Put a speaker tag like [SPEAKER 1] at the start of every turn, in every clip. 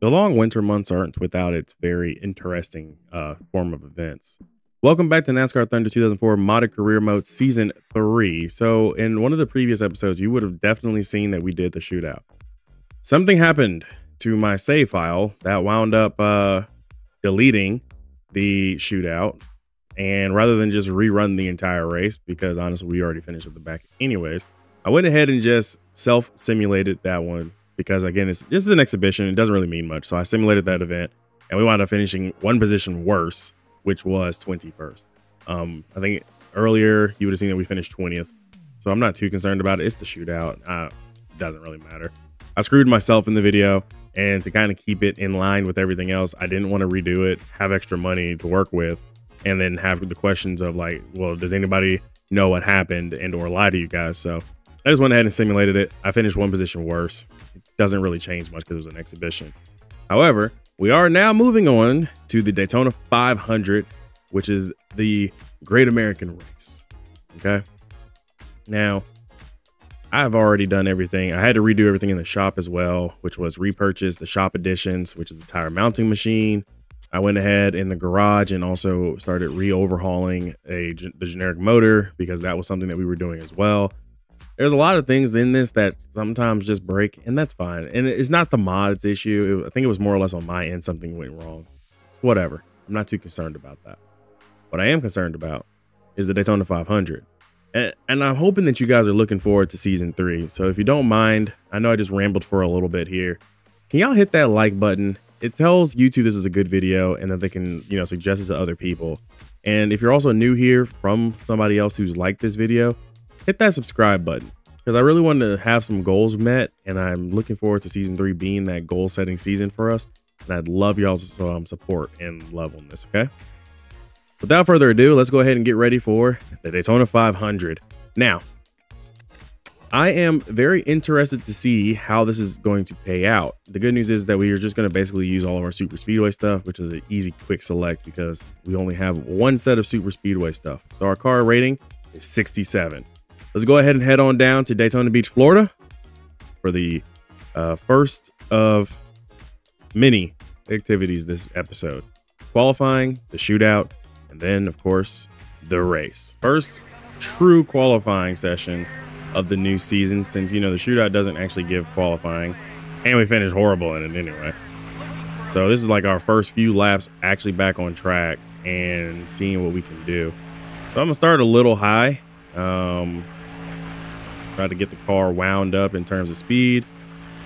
[SPEAKER 1] The long winter months aren't without its very interesting form of events. Welcome back to NASCAR Thunder 2004 Modded Career Mode Season 3. So in one of the previous episodes, you would have definitely seen that we did the shootout. Something happened to my save file that wound up deleting the shootout. And rather than just rerun the entire race, because honestly, we already finished at the back anyways, I went ahead and just self-simulated that one. Because again, this is an exhibition. It doesn't really mean much. So I simulated that event and we wound up finishing one position worse, which was 21st. I think earlier you would have seen that we finished 20th. So I'm not too concerned about it. It's the shootout. Doesn't really matter. I screwed myself in the video, and to kind of keep it in line with everything else, I didn't want to redo it, have extra money to work with, and then have the questions of like, well, does anybody know what happened and or lie to you guys? So I just went ahead and simulated it. I finished one position worse. It doesn't really change much because it was an exhibition. However, we are now moving on to the Daytona 500, which is the Great American Race. Okay. Now, I've already done everything. I had to redo everything in the shop as well, which was repurchase the shop editions, which is the tire mounting machine. I went ahead in the garage and also started re-overhauling the generic motor because that was something that we were doing as well. There's a lot of things in this that sometimes just break, and that's fine. And it's not the mods issue. I think it was more or less on my end. Something went wrong. Whatever. I'm not too concerned about that. What I am concerned about is the Daytona 500. And I'm hoping that you guys are looking forward to season 3. So if you don't mind, I know I just rambled for a little bit here. Can y'all hit that like button? It tells YouTube this is a good video and that they can, suggest it to other people. And if you're also new here from somebody else who's liked this video, hit that subscribe button because I really wanted to have some goals met, and I'm looking forward to season 3 being that goal setting season for us. And I'd love y'all's support and love on this. Okay. Without further ado, let's go ahead and get ready for the Daytona 500. Now, I am very interested to see how this is going to pay out. The good news is that we are just going to basically use all of our super speedway stuff, which is an easy, quick select because we only have one set of super speedway stuff. So our car rating is 67. Let's go ahead and head on down to Daytona Beach, Florida for the first of many activities this episode. Qualifying, the shootout, and then, of course, the race. First true qualifying session of the new season, since, the shootout doesn't actually give qualifying, and we finished horrible in it anyway. So this is like our first few laps actually back on track and seeing what we can do. So I'm going to start a little high. Try to get the car wound up in terms of speed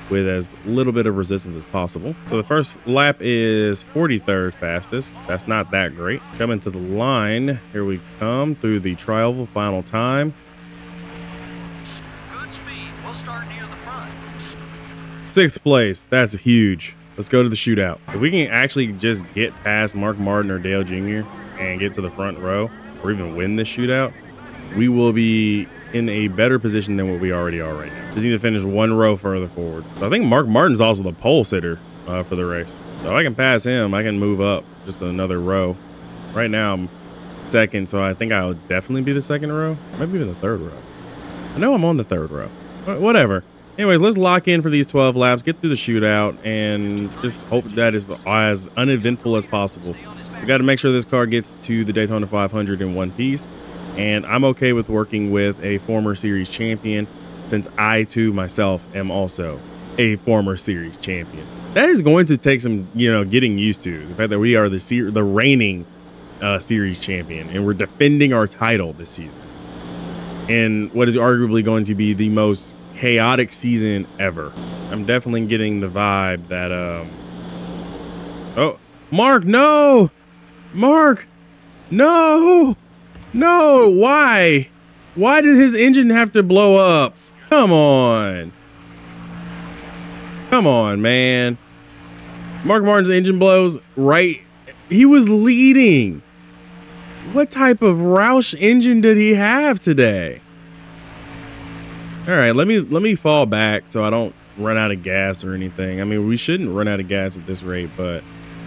[SPEAKER 1] with as little bit of resistance as possible. So the first lap is 43rd fastest. That's not that great. Coming to the line, here we come through the tri-oval final time.
[SPEAKER 2] Good speed. We'll start near the front.
[SPEAKER 1] 6th place. That's huge. Let's go to the shootout. If we can actually just get past Mark Martin or Dale Jr. and get to the front row, or even win this shootout, we will be in a better position than what we already are right now. Just need to finish one row further forward. So I think Mark Martin's also the pole sitter for the race. So if I can pass him, I can move up just another row. Right now I'm 2nd, so I think I'll definitely be the 2nd row, maybe even the 3rd row. I know I'm on the 3rd row. Whatever. Anyways, let's lock in for these 12 laps, get through the shootout, and just hope that is as uneventful as possible. We got to make sure this car gets to the Daytona 500 in one piece. And I'm okay with working with a former series champion, since I too myself am also a former series champion. That is going to take some, getting used to the fact that we are the reigning series champion, and we're defending our title this season in what is arguably going to be the most chaotic season ever. I'm definitely getting the vibe that oh, Mark, no, Mark, no. No, why? Why did his engine have to blow up? Come on. Come on, man. Mark Martin's engine blows right. He was leading. What type of Roush engine did he have today? All right, let me fall back so I don't run out of gas or anything. I mean, we shouldn't run out of gas at this rate, but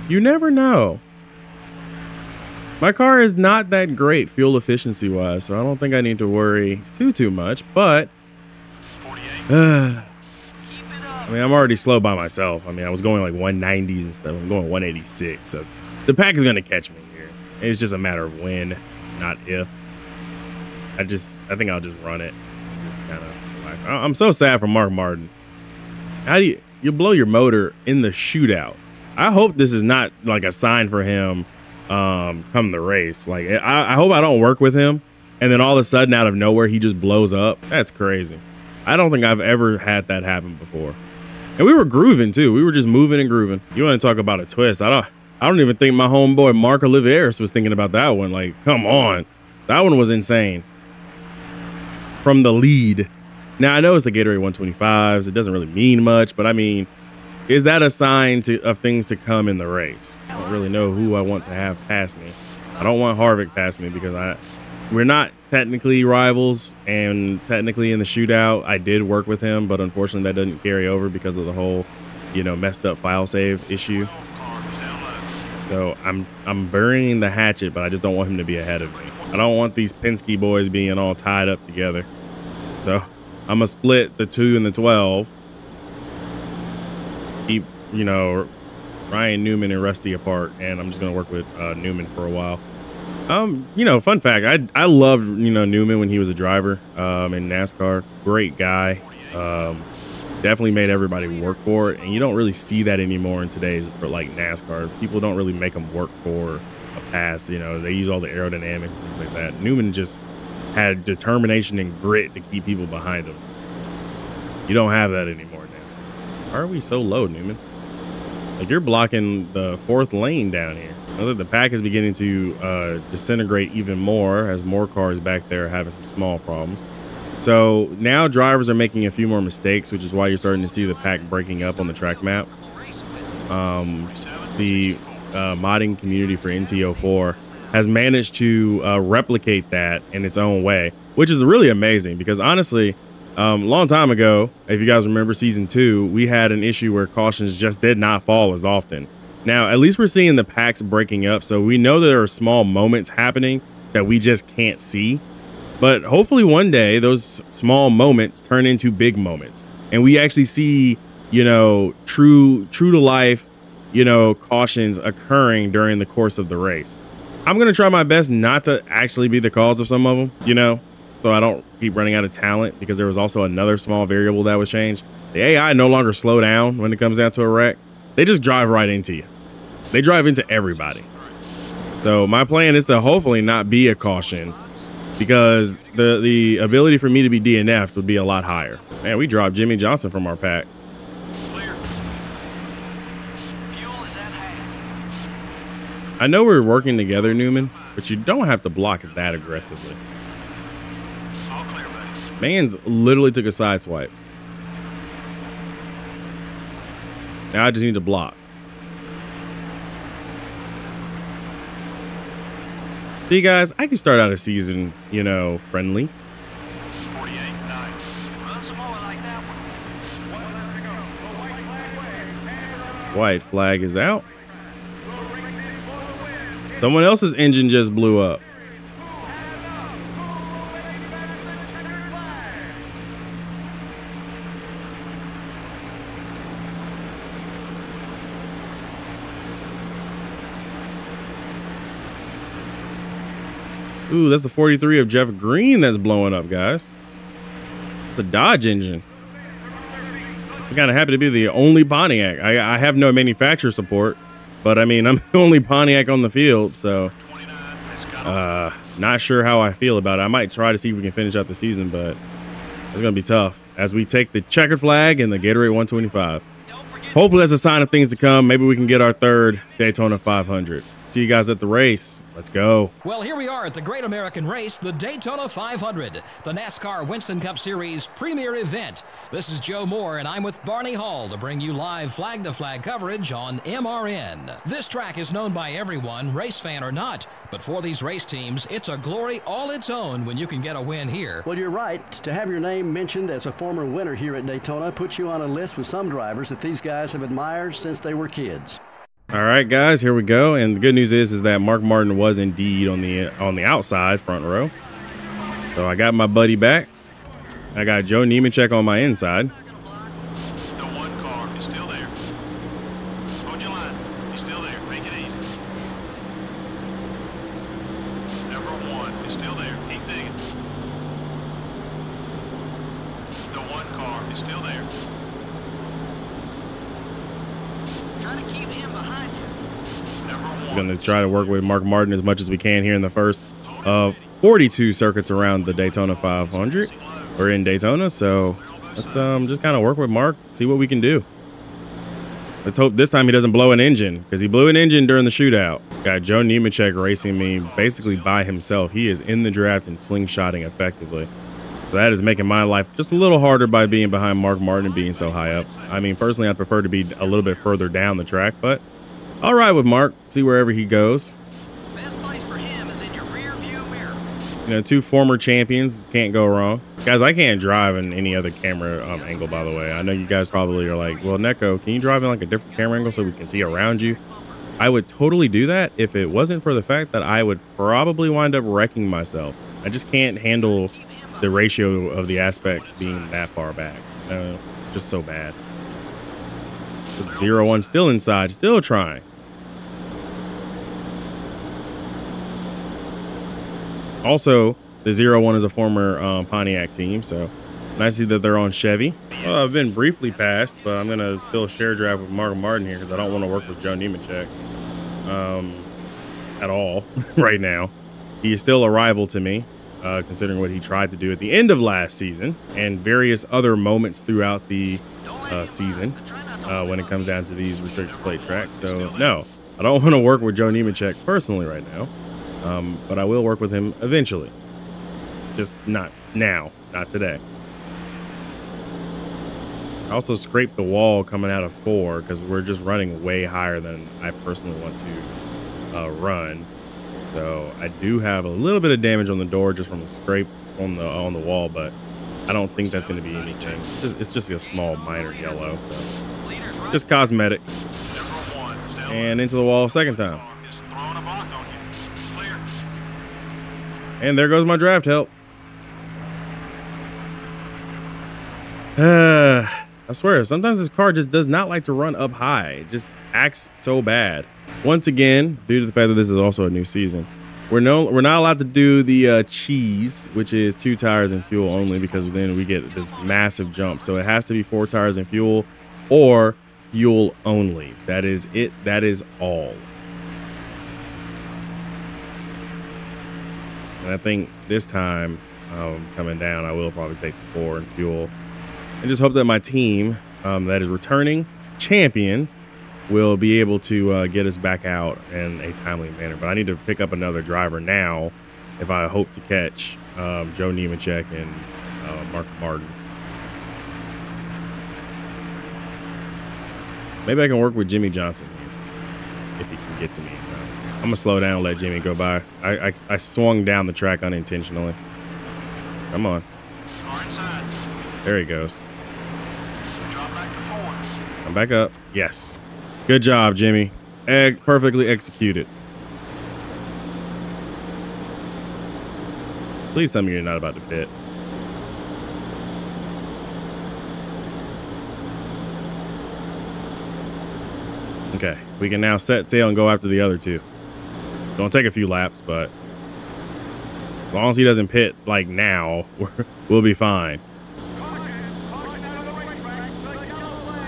[SPEAKER 1] you never know. My car is not that great fuel efficiency wise, so I don't think I need to worry too much, but
[SPEAKER 2] Keep it up.
[SPEAKER 1] I mean, I'm already slow by myself. I mean, I was going like 190s and stuff. I'm going 186. So the pack is going to catch me here. It's just a matter of when, not if. I think I'll just run it. Just kind of like, I'm so sad for Mark Martin. How do you blow your motor in the shootout? I hope this is not like a sign for him come the race. Like I hope I don't work with him and then all of a sudden out of nowhere he just blows up. That's crazy. I don't think I've ever had that happen before. And we were grooving too. We were just moving and grooving. You want to talk about a twist? I don't even think my homeboy Mark Oliveris was thinking about that one. Like, come on. That one was insane. From the lead. Now I know it's the Gatorade 125s. It doesn't really mean much, but I mean, is that a sign of things to come in the race? I don't really know who I want to have pass me. I don't want Harvick past me because we're not technically rivals, and technically in the shootout I did work with him, but unfortunately that doesn't carry over because of the whole, messed up file save issue. So I'm burying the hatchet, but I just don't want him to be ahead of me. I don't want these Penske boys being all tied up together. So I'm gonna split the 2 and the 12. Keep, Ryan Newman and Rusty apart, and I'm just gonna work with Newman for a while. Fun fact, I loved Newman when he was a driver in NASCAR. Great guy. Definitely made everybody work for it, and you don't really see that anymore in today's for like NASCAR. People don't really make them work for a pass. They use all the aerodynamics and things like that. Newman just had determination and grit to keep people behind him. You don't have that anymore in NASCAR. Why are we so low, Newman? Like, you're blocking the 4th lane down here. I know that the pack is beginning to disintegrate even more as more cars back there are having some small problems. So now drivers are making a few more mistakes, which is why you're starting to see the pack breaking up on the track map. The modding community for NT04 has managed to replicate that in its own way, which is really amazing because honestly, a long time ago, if you guys remember season 2, we had an issue where cautions just did not fall as often. Now, at least we're seeing the packs breaking up, so we know there are small moments happening that we just can't see. But hopefully one day those small moments turn into big moments and we actually see, true to life, cautions occurring during the course of the race. I'm going to try my best not to actually be the cause of some of them, so I don't keep running out of talent, because there was also another small variable that was changed. The AI no longer slow down when it comes down to a wreck. They just drive right into you. They drive into everybody. So my plan is to hopefully not be a caution, because the ability for me to be DNF'd would be a lot higher. Man, we dropped Jimmy Johnson from our pack.
[SPEAKER 2] Clear. Fuel is at hand.
[SPEAKER 1] I know we're working together, Newman, but you don't have to block it that aggressively.
[SPEAKER 2] All clear, buddy.
[SPEAKER 1] Man's literally took a side swipe. Now I just need to block. See, guys, I can start out a season, friendly.
[SPEAKER 2] 48, nice. Run some more like that one.
[SPEAKER 1] White flag is out. Someone else's engine just blew up. Ooh, that's the 43 of Jeff Green that's blowing up, guys. It's a Dodge engine. I'm kind of happy to be the only Pontiac. I have no manufacturer support, but I mean, I'm the only Pontiac on the field, so not sure how I feel about it. I might try to see if we can finish out the season, but it's going to be tough as we take the checkered flag and the Gatorade 125. Hopefully that's a sign of things to come. Maybe we can get our 3rd Daytona 500. See you guys at the race. Let's go.
[SPEAKER 3] Well, here we are at the Great American Race, the Daytona 500, the NASCAR Winston Cup Series premier event. This is Joe Moore, and I'm with Barney Hall to bring you live flag-to-flag coverage on MRN. This track is known by everyone, race fan or not, but for these race teams, it's a glory all its own when you can get a win here.
[SPEAKER 4] Well, you're right. To have your name mentioned as a former winner here at Daytona puts you on a list with some drivers that these guys have admired since they were kids.
[SPEAKER 1] All right, guys, here we go. And the good news is that Mark Martin was indeed on the outside front row. So I got my buddy back. I got Joe Nemechek on my inside.
[SPEAKER 2] The one wide. He's still there. Make it easy. Number 1 is still there. Keep digging. The 1 car is still there.
[SPEAKER 5] Trying to keep him behind you.
[SPEAKER 2] Number 1.
[SPEAKER 1] Going to try to work with Mark Martin as much as we can here in the first of 42 circuits around the Daytona 500. We're in Daytona, so let's just kind of work with Mark, see what we can do. Let's hope this time he doesn't blow an engine, because he blew an engine during the shootout. Got Joe Nemechek racing me basically by himself. He is in the draft and slingshotting effectively. So that is making my life just a little harder by being behind Mark Martin and being so high up. I mean, personally, I'd prefer to be a little bit further down the track, but I'll ride with Mark, see wherever he goes.
[SPEAKER 5] Best place for him is in your rear view mirror.
[SPEAKER 1] You know, 2 former champions, can't go wrong. Guys, I can't drive in any other camera angle, by the way. I know you guys probably are like, well, Neko, can you drive in like a different camera angle so we can see around you? I would totally do that if it wasn't for the fact that I would probably wind up wrecking myself. I just can't handle the ratio of the aspect being that far back. Just so bad. With 0-1 still inside, still trying. Also, the 0-1 is a former Pontiac team, so nice to see that they're on Chevy. Well, I've been briefly passed, but I'm going to still share drive with Mark Martin here because I don't want to work with Joe Nemechek at all right now. He is still a rival to me, considering what he tried to do at the end of last season and various other moments throughout the season when it comes down to these restricted plate tracks. So, no, I don't want to work with Joe Nemechek personally right now, but I will work with him eventually. Just not now, not today. I also scraped the wall coming out of 4 because we're just running way higher than I personally want to run. So I do have a little bit of damage on the door just from the scrape on the wall, but I don't think that's going to be anything. It's just a small minor yellow, so just cosmetic. And into the wall a second time. And there goes my draft help. I swear, sometimes this car just does not like to run up high. It just acts so bad. Once again, due to the fact that this is also a new season, we're not allowed to do the cheese, which is 2 tires and fuel only, because then we get this massive jump. So it has to be 4 tires and fuel, or fuel only. That is it. That is all. And I think this time, coming down, I will probably take the 4 and fuel. And just hope that my team, that is returning champions, will be able to get us back out in a timely manner. But I need to pick up another driver now if I hope to catch Joe Nemechek and Mark Martin. Maybe I can work with Jimmy Johnson here, if he can get to me. I'm going to slow down and let Jimmy go by. I swung down the track unintentionally. Come on. There he goes. Come back up. Yes. Good job, Jimmy. Perfectly executed. Please tell me you're not about to pit. Okay. We can now set sail and go after the other 2. Gonna take a few laps, but as long as he doesn't pit like now, we'll be fine.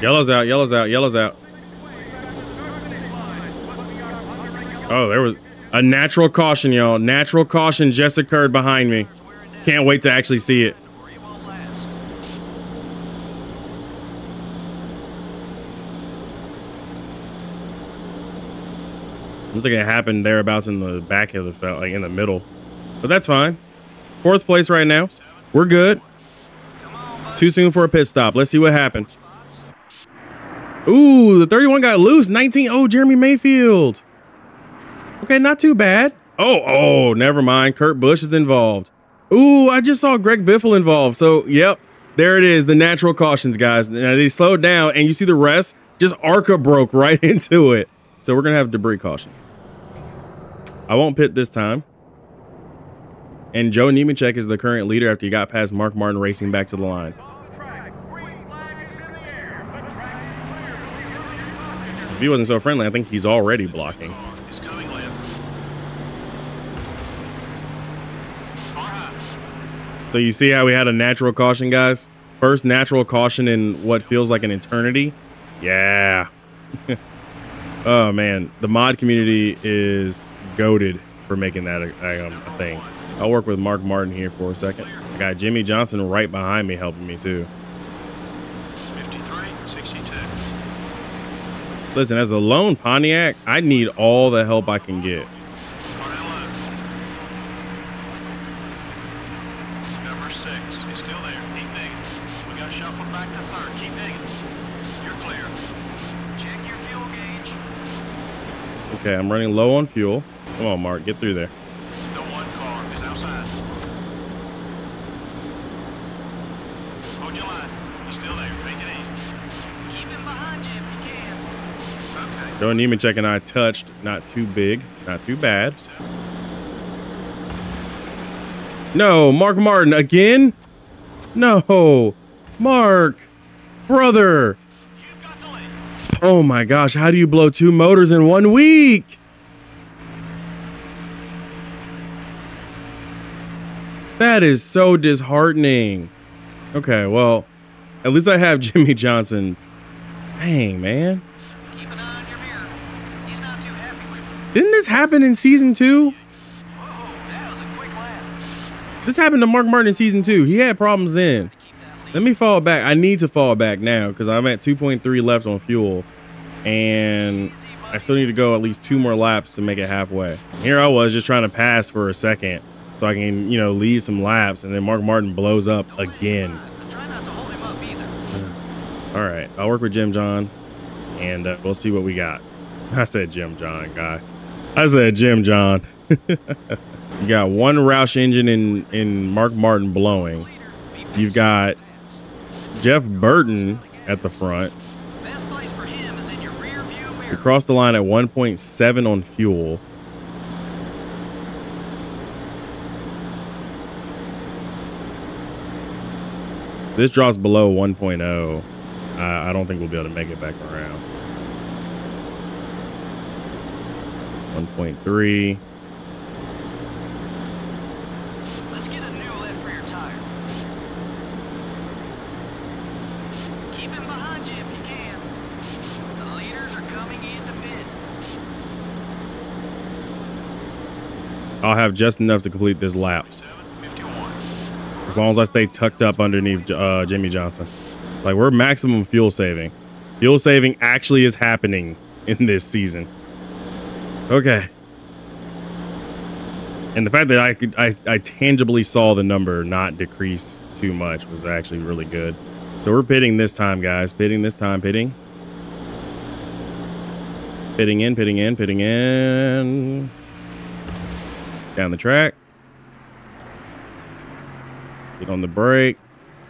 [SPEAKER 1] Yellow's out, yellow's out, yellow's out. Oh, there was a natural caution, y'all. Natural caution just occurred behind me. Can't wait to actually see it. Looks like it happened thereabouts in the back of the felt, like in the middle. But that's fine. 4th place right now. We're good. Too soon for a pit stop. Let's see what happened. Ooh, the 31 got loose. 19. Oh, Jeremy Mayfield. Okay, not too bad. Oh, never mind. Kurt Busch is involved. Ooh, I just saw Greg Biffle involved. So, yep, there it is. The natural cautions, guys. Now, they slowed down, and you see the rest. Just ARCA broke right into it. So we're going to have debris cautions. I won't pit this time. And Joe Nemechek is the current leader after he got past Mark Martin racing back to the line. If he wasn't so friendly, I think he's already blocking.
[SPEAKER 2] He's coming left. Far high.
[SPEAKER 1] So you see how we had a natural caution, guys? First natural caution in what feels like an eternity. Yeah. Oh, man. The mod community is goated for making that a thing. I'll work with Mark Martin here for a second. I got Jimmy Johnson right behind me helping me, too.
[SPEAKER 2] 53-62.
[SPEAKER 1] Listen, as a lone Pontiac, I need all the help I can get.
[SPEAKER 2] Far down low. Number 6. He's still there. Keep digging. We got shuffled back to third. Keep digging. You're clear.
[SPEAKER 5] Check your fuel gauge.
[SPEAKER 1] Okay, I'm running low on fuel. Come on, Mark, get through there.
[SPEAKER 2] The one car is outside. Hold your line. He's still there. Make it easy.
[SPEAKER 5] Keep him behind you if you can.
[SPEAKER 2] Okay.
[SPEAKER 1] Don't even check and I touched. Not too big. Not too bad. No, Mark Martin again? No. Mark. Brother.
[SPEAKER 2] You've got the lead.
[SPEAKER 1] Oh my gosh. How do you blow 2 motors in 1 week? That is so disheartening. Okay, well, at least I have Jimmy Johnson. Dang, man.
[SPEAKER 5] Keep an eye on your mirror. He's not too happy with you.
[SPEAKER 1] Didn't this happen in season 2?
[SPEAKER 5] Whoa, that was a quick lap.
[SPEAKER 1] This happened to Mark Martin in season 2. He had problems then.
[SPEAKER 5] Keep that lead.
[SPEAKER 1] Let me fall back. I need to fall back now because I'm at 2.3 left on fuel. And I still need to go at least 2 more laps to make it halfway. Here I was just trying to pass for a second so I can, you know, lead some laps. And then Mark Martin blows up again.
[SPEAKER 5] But try not to hold him up either.
[SPEAKER 1] All right. I'll work with Jim John and we'll see what we got. I said Jim John, guy. I said Jim John. You got one Roush engine in Mark Martin blowing. You've got Jeff Burton at the front.
[SPEAKER 5] Best place for him is in your rear view
[SPEAKER 1] We
[SPEAKER 5] mirror.
[SPEAKER 1] crossed the line at 1.7 on fuel. This drops below 1.0. I don't think we'll be able to make it back around. 1.3.
[SPEAKER 5] Let's get a new lift for your tire. Keep him behind you if you can. The leaders are coming in to pit.
[SPEAKER 1] I'll have just enough to complete this lap.
[SPEAKER 2] 51.
[SPEAKER 1] As long as I stay tucked up underneath Jimmy Johnson. Like, we're maximum fuel saving. Fuel saving actually is happening in this season. Okay. And the fact that I tangibly saw the number not decrease too much was actually really good. So we're pitting this time, guys. Pitting this time. Pitting. Pitting in, pitting in, pitting in. Down the track. Get on the brake.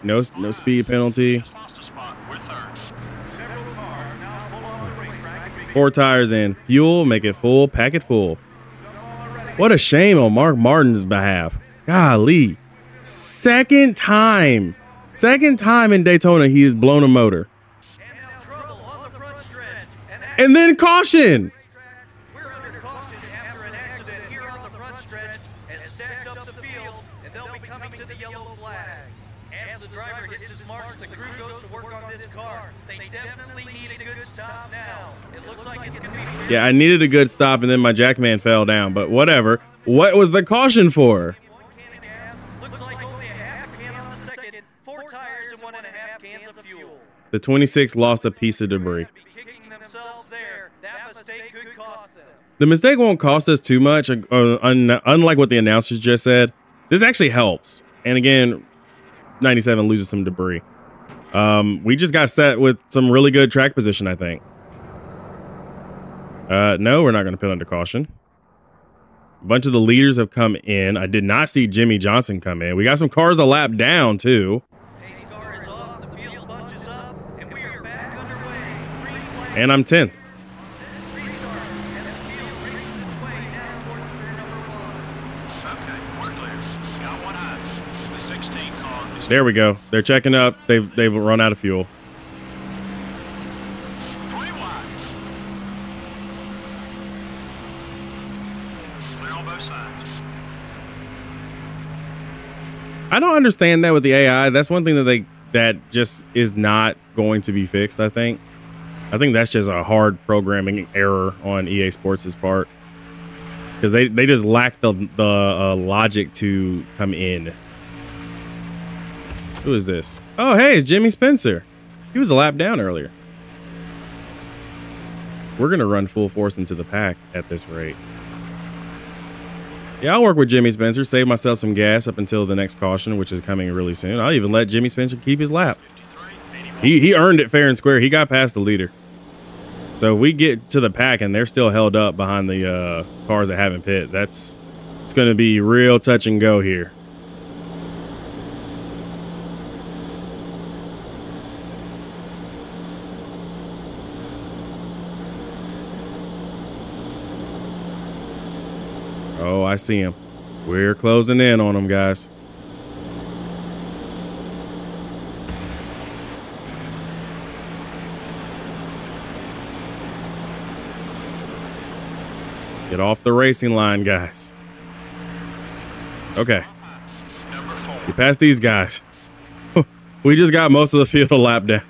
[SPEAKER 1] No speed penalty.
[SPEAKER 2] Just lost a spot. We're third.
[SPEAKER 1] 4 tires in. Fuel. Make it full. Pack it full. What a shame on Mark Martin's behalf. Golly. Second time in Daytona he has blown a motor.
[SPEAKER 5] Trouble on the front stretch.
[SPEAKER 1] And then caution.
[SPEAKER 5] We're under caution after an accident here on the front stretch and stacked up the field, and they'll be coming to the yellow flag. As the driver hits his marks, the crew goes to work on this car. They definitely need a good stop now. It looks like it's going to be...
[SPEAKER 1] Yeah, I needed a good stop and then my jackman fell down, but whatever. What was the caution for?
[SPEAKER 5] 1 can of gas. Looks like only a half can on the second. 4 tires and 1.5 cans of fuel.
[SPEAKER 1] The 26 lost a piece of debris.
[SPEAKER 5] Be kicking themselves there. That mistake could cost them.
[SPEAKER 1] The mistake won't cost us too much, unlike what the announcers just said. This actually helps. And again, 97 loses some debris. We just got set with some really good track position, I think. No, we're not going to pit under caution. A bunch of the leaders have come in. I did not see Jimmy Johnson come in. We got some cars a lap down, too.
[SPEAKER 5] Pace car is off, the field bunches up, and we are back underway. Green flag.
[SPEAKER 1] And I'm 10th.
[SPEAKER 5] Restart, and the field races its way down towards turn number 1.
[SPEAKER 2] Okay, we're clear. Got one eye. The 16 car is
[SPEAKER 1] There we go. They're checking up. They've run out of fuel.
[SPEAKER 2] 3 wide. both sides.
[SPEAKER 1] I don't understand that with the AI. That's one thing that just is not going to be fixed, I think. I think that's just a hard programming error on EA Sports' part. Because they just lack the logic to come in. Who is this? Oh, hey, it's Jimmy Spencer. He was a lap down earlier. We're going to run full force into the pack at this rate. Yeah, I'll work with Jimmy Spencer, save myself some gas up until the next caution, which is coming really soon. I'll even let Jimmy Spencer keep his lap. He earned it fair and square. He got past the leader. So if we get to the pack and they're still held up behind the cars that haven't pit, it's going to be real touch and go here. Oh, I see him. We're closing in on him, guys. Get off the racing line, guys. Okay. We passed these guys. We just got most of the field a lap down.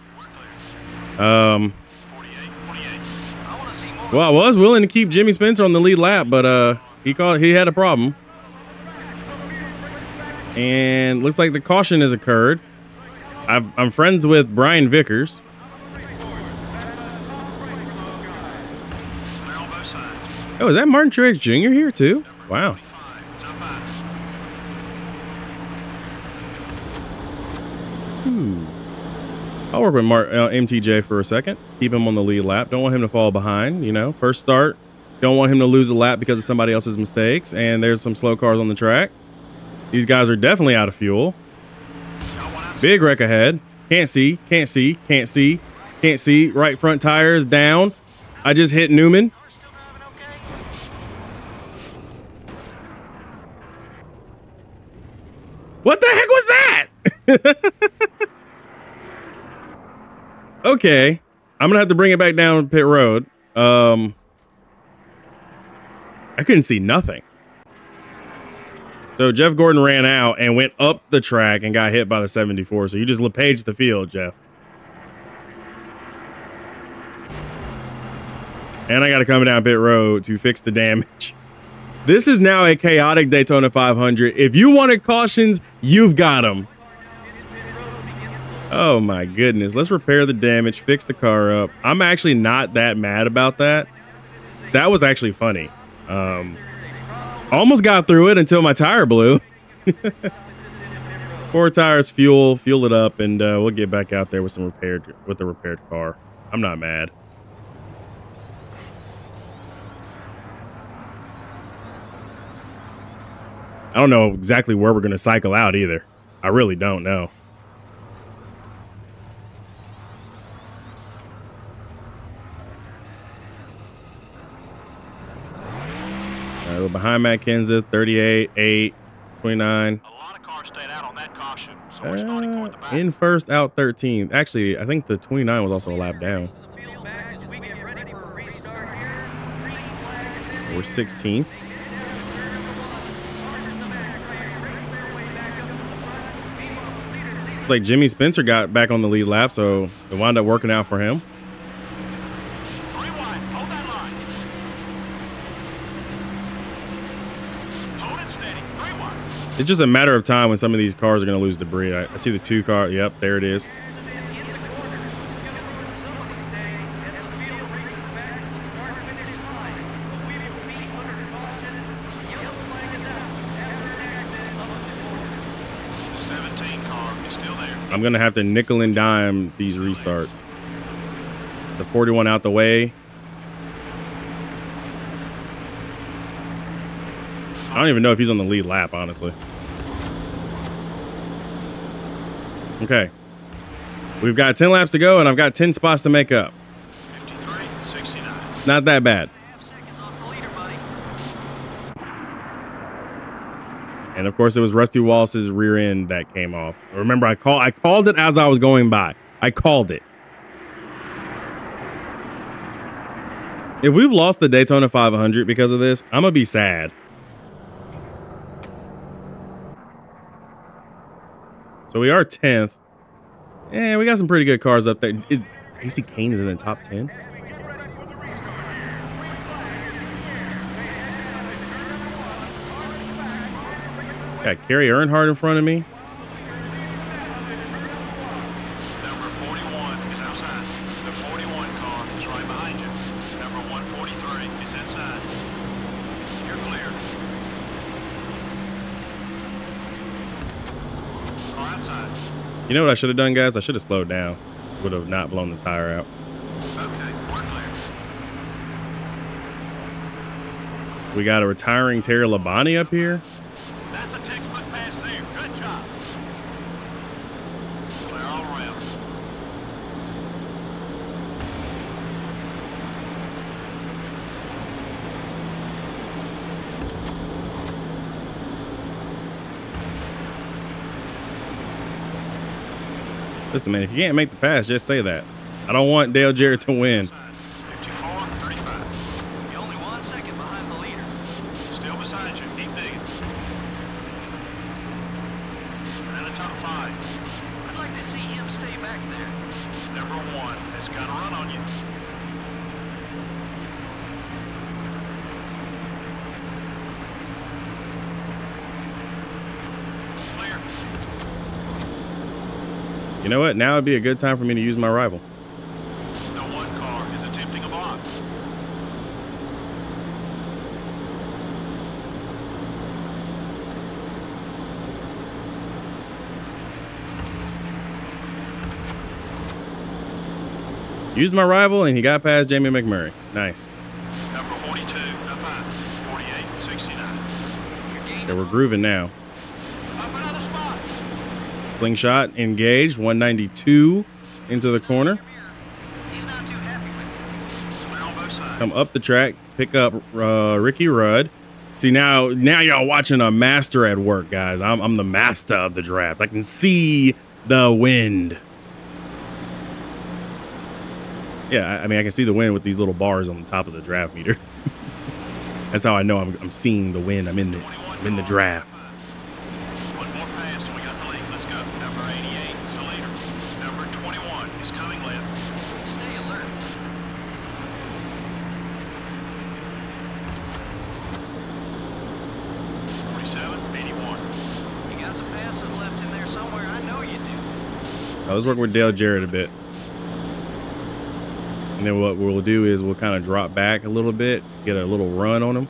[SPEAKER 1] Well, I was willing to keep Jimmy Spencer on the lead lap, but he had a problem. And looks like the caution has occurred. I'm friends with Brian Vickers. Oh, is that Martin Truex Jr. here too? Wow. I'll work with MTJ for a second. Keep him on the lead lap. Don't want him to fall behind, you know. First start. Don't want him to lose a lap because of somebody else's mistakes. And there's some slow cars on the track. These guys are definitely out of fuel. Big wreck ahead. Can't see, can't see, can't see, can't see. Right front tire is down. I just hit Newman. What the heck was that? Okay. I'm going to have to bring it back down pit road. I couldn't see nothing. So Jeff Gordon ran out and went up the track and got hit by the 74. So you just LePaged the field, Jeff. And I got to come down pit road to fix the damage. This is now a chaotic Daytona 500. If you wanted cautions, you've got them. Oh my goodness. Let's repair the damage, fix the car up. I'm actually not that mad about that. That was actually funny. Almost got through it until my tire blew. 4 tires, fuel it up, and we'll get back out there with the repaired car. I'm not mad. I don't know exactly where we're going to cycle out either. I really don't know. We're behind Matt Kenseth, 38, 8, 29.
[SPEAKER 2] A lot of cars stayed out on that caution, so we're starting toward the back.
[SPEAKER 1] In first, out 13th. Actually, I think the 29 was also a lap down. We're 16th. Like Jimmy Spencer got back on the lead lap, so it wound up working out for him. It's just a matter of time when some of these cars are going to lose debris. I see the 2 car. Yep, there it is. I'm going to have to nickel and dime these restarts. The 41 out the way. I don't even know if he's on the lead lap, honestly. Okay. We've got 10 laps to go, and I've got 10 spots to make up.
[SPEAKER 2] 53-69.
[SPEAKER 1] Not that bad. And of course, it was Rusty Wallace's rear end that came off. Remember, I called it as I was going by. I called it. If we've lost the Daytona 500 because of this, I'm gonna be sad. So we are 10th. And we got some pretty good cars up there. AC Kane is in the top 10. Got Kerry Earnhardt in front of me.
[SPEAKER 2] Number 41 is outside. The 41 car is right behind you. Number 143 is inside. You're clear. Car outside.
[SPEAKER 1] You know what I should have done, guys? I should have slowed down. Would have not blown the tire out.
[SPEAKER 2] Okay, we're clear.
[SPEAKER 1] We got a retiring Terry Labonte up here.
[SPEAKER 2] That's a textbook pass there. Good job. Clear all around.
[SPEAKER 1] Listen, man, if you can't make the pass, just say that. I don't want Dale Jarrett to win.
[SPEAKER 2] 54-35. You're only 1 second behind the leader. Still beside you. Keep digging. And the top 5. I'd like to see him stay back there. Number 1 has got a run on you. Clear.
[SPEAKER 1] You know what? Now would be a good time for me to use my rival.
[SPEAKER 2] The 1 car is attempting a box.
[SPEAKER 1] Used my rival, and he got past Jamie McMurray. Nice.
[SPEAKER 2] Number 42, up high. 48-69.
[SPEAKER 1] Okay, we're grooving now.
[SPEAKER 2] Up another spot.
[SPEAKER 1] Slingshot engaged. 192 into the corner.
[SPEAKER 2] He's not too happy with it. Clear on both sides.
[SPEAKER 1] Come up the track, pick up Ricky Rudd. See, now y'all watching a master at work, guys. I'm the master of the draft. I can see the wind. Yeah, I mean, I can see the wind with these little bars on the top of the draft meter. That's how I know I'm seeing the wind. I'm in the draft.
[SPEAKER 2] One more pass and we got the lead. Let's go. Number 88 is the leader. Number 21 is coming left. Stay alert. You got some passes left in there somewhere. I know you do.
[SPEAKER 1] Now let's work with Dale Jarrett a bit. And then what we'll do is we'll kind of drop back a little bit, get a little run on him,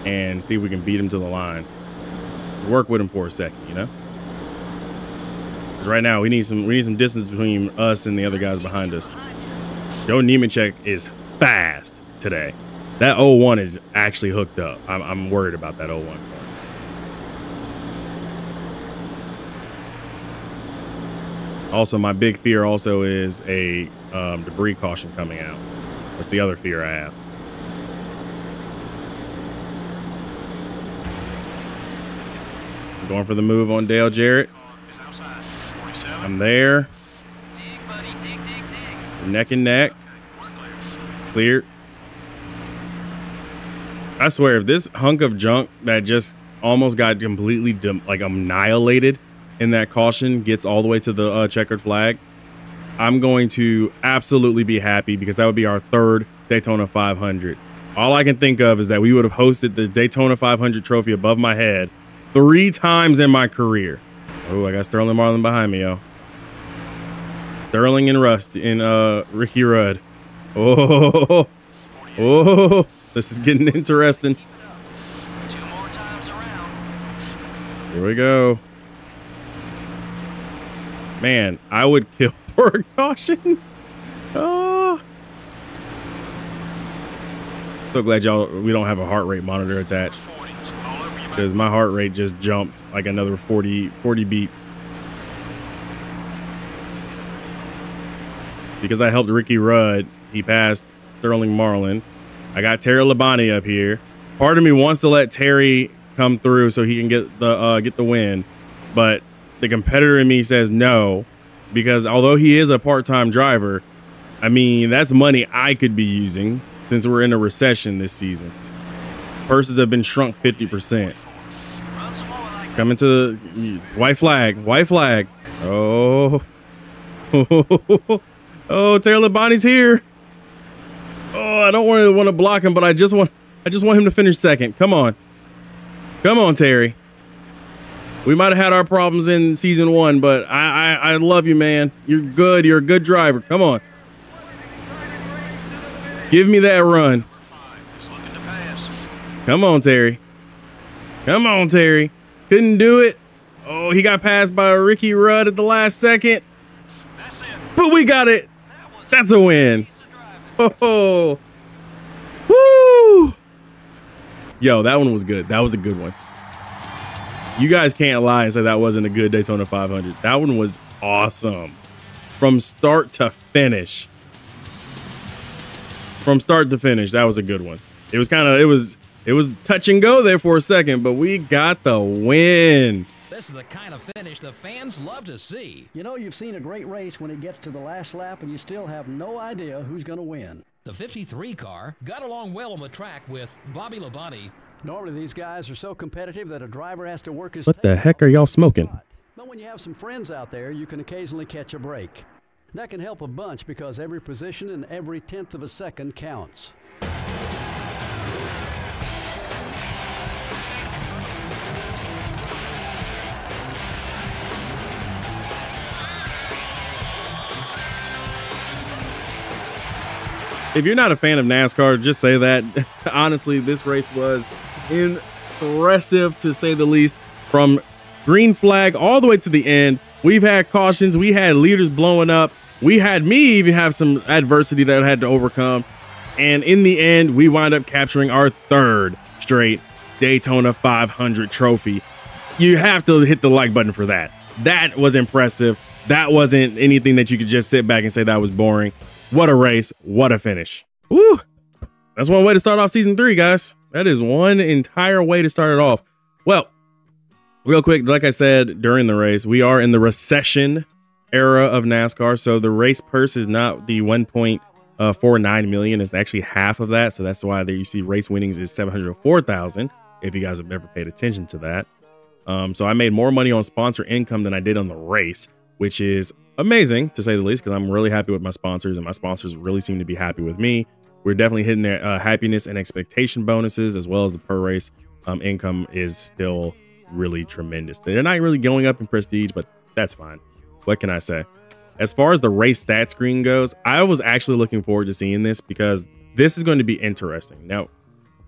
[SPEAKER 1] and see if we can beat him to the line. Work with him for a second, you know? Because right now we need some distance between us and the other guys behind us. Joe Nemechek is fast today. That 01 is actually hooked up. I'm worried about that 01 car. Also, my big fear also is a debris caution coming out. That's the other fear I have. I'm going for the move on Dale Jarrett. I'm there.
[SPEAKER 2] Dig, buddy. Dig, dig, dig.
[SPEAKER 1] Neck and neck.
[SPEAKER 2] We're clear.
[SPEAKER 1] Clear. I swear, if this hunk of junk that just almost got completely annihilated in that caution gets all the way to the checkered flag, I'm going to absolutely be happy, because that would be our 3rd Daytona 500. All I can think of is that we would have hosted the Daytona 500 trophy above my head 3 times in my career. Oh, I got Sterling Marlin behind me, yo. Sterling and Ricky Rudd. Oh, oh, this is getting interesting.
[SPEAKER 2] 2 more times around.
[SPEAKER 1] Here we go. Man, I would kill for a caution. Oh. So glad we don't have a heart rate monitor attached, because my heart rate just jumped like another 40 beats. Because I helped Ricky Rudd, he passed Sterling Marlin. I got Terry Labonte up here. Part of me wants to let Terry come through so he can get the win, but the competitor in me says no, because although he is a part-time driver, I mean, that's money I could be using since we're in a recession this season. Purses have been shrunk 50%. Coming to the white flag, white flag. Oh. Oh, Taylor Labonte's here. Oh, I don't want to block him, but I just want him to finish second. Come on. Come on, Terry. We might have had our problems in season 1, but I love you, man. You're good. You're a good driver. Come on. Give me that run. Come on, Terry. Come on, Terry. Couldn't do it. Oh, he got passed by Ricky Rudd at the last second. But we got it. That's a win. Oh, woo. Yo, that one was good. That was a good one. You guys can't lie and say that wasn't a good Daytona 500. That one was awesome. From start to finish. From start to finish, that was a good one. It was it was touch and go there for a second, but we got the win.
[SPEAKER 3] This is the kind of finish the fans love to see.
[SPEAKER 4] You know, you've seen a great race when it gets to the last lap and you still have no idea who's going to win.
[SPEAKER 3] The 53 car got along well on the track with Bobby Labonte.
[SPEAKER 4] Normally, these guys are so competitive that a driver has to work his
[SPEAKER 1] What the heck are y'all smoking?
[SPEAKER 4] But when you have some friends out there, you can occasionally catch a break. That can help a bunch because every position and every 1/10 of a second counts.
[SPEAKER 1] If you're not a fan of NASCAR, just say that. Honestly, this race was impressive to say the least. From green flag all the way to the end, we've had cautions, we had leaders blowing up, we had me even have some adversity that I had to overcome, and in the end, we wind up capturing our 3rd straight Daytona 500 trophy. You have to hit the like button for that. That was impressive. That wasn't anything that you could just sit back and say that was boring. What a race. What a finish. Woo. That's one way to start off season 3, guys. That is one entire way to start it off. Well, real quick, like I said during the race, we are in the recession era of NASCAR. So the race purse is not the 1.49 million. It's actually half of that. So that's why there you see race winnings is 704,000. If you guys have ever paid attention to that. So I made more money on sponsor income than I did on the race, which is amazing to say the least, because I'm really happy with my sponsors and my sponsors really seem to be happy with me. We're definitely hitting their happiness and expectation bonuses, as well as the per race income is still really tremendous. They're not really going up in prestige, but that's fine. What can I say? As far as the race stat screen goes, I was actually looking forward to seeing this because this is going to be interesting. Now,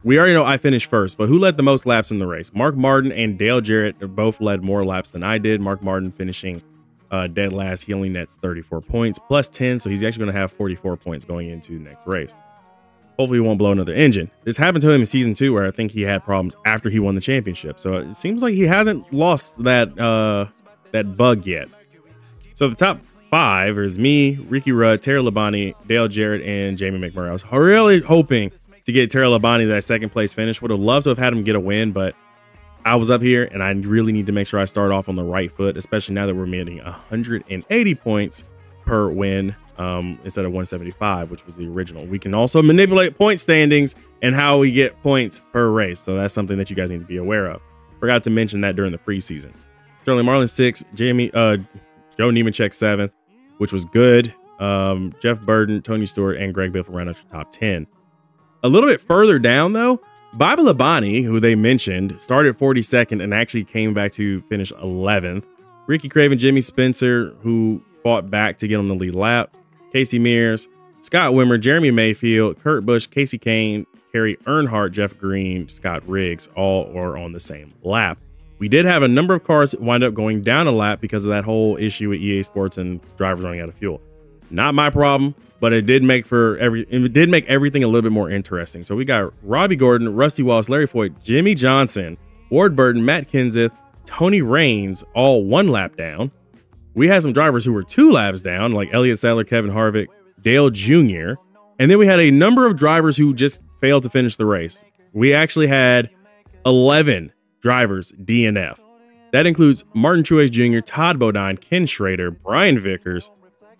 [SPEAKER 1] we already know I finished first, but who led the most laps in the race? Mark Martin and Dale Jarrett both led more laps than I did. Mark Martin finishing dead last. He only nets 34 points plus 10, so he's actually going to have 44 points going into the next race. Hopefully he won't blow another engine. This happened to him in season 2, where I think he had problems after he won the championship, so it seems like he hasn't lost that that bug yet. So the top 5 is me, Ricky Rudd, Terry Labonte, Dale Jarrett, and Jamie McMurray. I was really hoping to get Terry Labonte that 2nd place finish. Would have loved to have had him get a win, but I was up here and I really need to make sure I start off on the right foot, especially now that we're getting 180 points per win instead of 175, which was the original. We can also manipulate point standings and how we get points per race. So that's something that you guys need to be aware of. Forgot to mention that during the preseason. Sterling Marlin 6th, Joe Nemechek 7th, which was good. Jeff Burden, Tony Stewart, and Greg Biffle ran out your top 10. A little bit further down though, Bobby Labonte, who they mentioned, started 42nd and actually came back to finish 11th. Ricky Craven, Jimmy Spencer, who fought back to get on the lead lap. Casey Mears, Scott Wimmer, Jeremy Mayfield, Kurt Busch, Casey Kane, Kerry Earnhardt, Jeff Green, Scott Riggs, all are on the same lap. We did have a number of cars wind up going down a lap because of that whole issue with EA Sports and drivers running out of fuel. Not my problem, but it did make everything a little bit more interesting. So we got Robbie Gordon, Rusty Wallace, Larry Foyt, Jimmy Johnson, Ward Burton, Matt Kenseth, Tony Raines, all 1 lap down. We had some drivers who were 2 laps down, like Elliott Sadler, Kevin Harvick, Dale Jr. And then we had a number of drivers who just failed to finish the race. We actually had 11 drivers DNF. That includes Martin Truex Jr., Todd Bodine, Ken Schrader, Brian Vickers,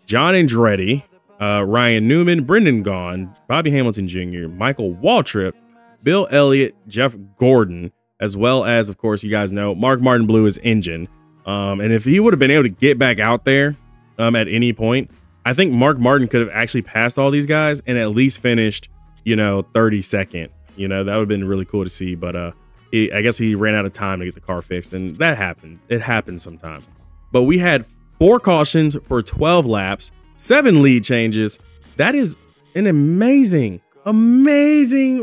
[SPEAKER 1] John Andretti, Ryan Newman, Brendan Gaughan, Bobby Hamilton Jr., Michael Waltrip, Bill Elliott, Jeff Gordon, as well as, of course, you guys know, Mark Martin blew his engine. And if he would have been able to get back out there at any point, I think Mark Martin could have actually passed all these guys and at least finished, 32nd. That would have been really cool to see. But I guess he ran out of time to get the car fixed, and that happens. It happens sometimes. But we had 4 cautions for 12 laps, 7 lead changes. That is an amazing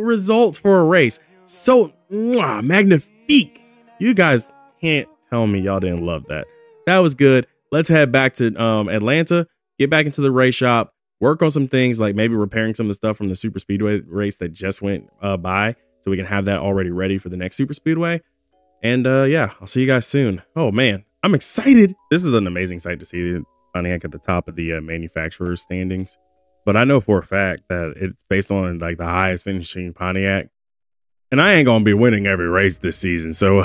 [SPEAKER 1] result for a race. So magnifique. You guys can't tell me y'all didn't love that. That was good. Let's head back to Atlanta, get back into the race shop, work on some things like maybe repairing some of the stuff from the super speedway race that just went by, so we can have that already ready for the next super speedway. And yeah, I'll see you guys soon. Oh man, I'm excited. This is an amazing sight to see Pontiac at the top of the manufacturer's standings. But I know for a fact that it's based on like the highest finishing Pontiac, and I ain't gonna be winning every race this season, so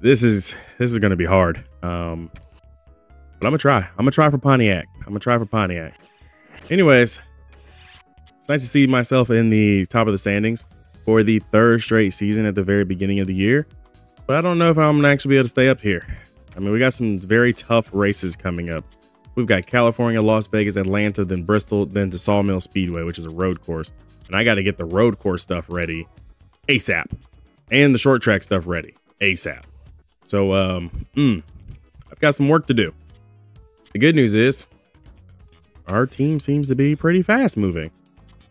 [SPEAKER 1] this is gonna be hard. But I'm gonna try for Pontiac. Anyways, it's nice to see myself in the top of the standings for the 3rd straight season at the very beginning of the year. But I don't know if I'm gonna actually be able to stay up here. I mean, we got some very tough races coming up. We've got California, Las Vegas, Atlanta, then Bristol, then to Sawmill Speedway, which is a road course. And I got to get the road course stuff ready ASAP, and the short track stuff ready ASAP. So I've got some work to do. The good news is our team seems to be pretty fast moving.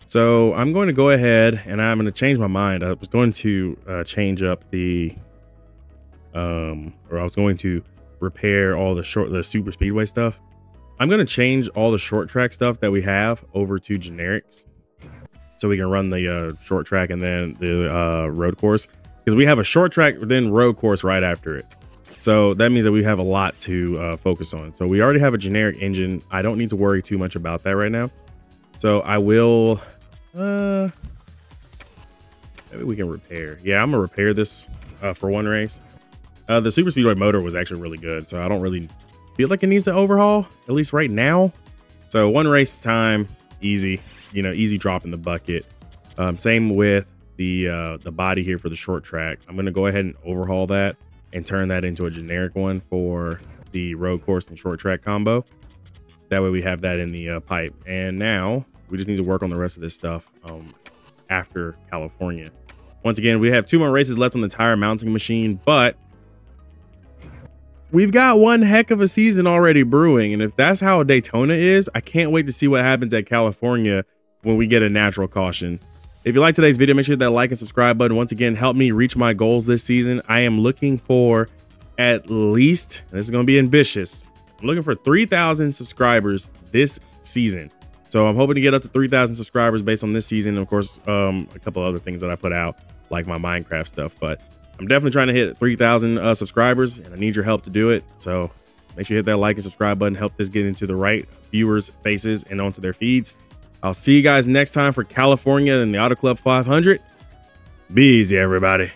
[SPEAKER 1] So I'm going to go ahead and I'm going to change my mind. I was going to change up the or I was going to repair all the super speedway stuff. I'm going to change all the short track stuff that we have over to generics, so we can run the short track and then the road course, because we have a short track then road course right after it. So that means that we have a lot to focus on. So we already have a generic engine. I don't need to worry too much about that right now. So I will maybe we can repair. Yeah, I'm gonna repair this for one race. The super speedway motor was actually really good, so I don't really feel like it needs to overhaul, at least right now. So one race time, easy, easy drop in the bucket. Same with the body here for the short track. I'm gonna go ahead and overhaul that and turn that into a generic one for the road course and short track combo. That way we have that in the pipe. And now we just need to work on the rest of this stuff after California. Once again, we have 2 more races left on the tire mounting machine, but we've got one heck of a season already brewing. And if that's how Daytona is, I can't wait to see what happens at California when we get a natural caution. If you like today's video, make sure to hit that like and subscribe button. Once again, help me reach my goals this season. I am looking for at least, this is going to be ambitious, I'm looking for 3,000 subscribers this season. So I'm hoping to get up to 3,000 subscribers based on this season. And of course, a couple other things that I put out, like my Minecraft stuff. But I'm definitely trying to hit 3,000 subscribers, and I need your help to do it. So make sure you hit that like and subscribe button. Help this get into the right viewers' faces and onto their feeds. I'll see you guys next time for California and the Auto Club 500. Be easy, everybody.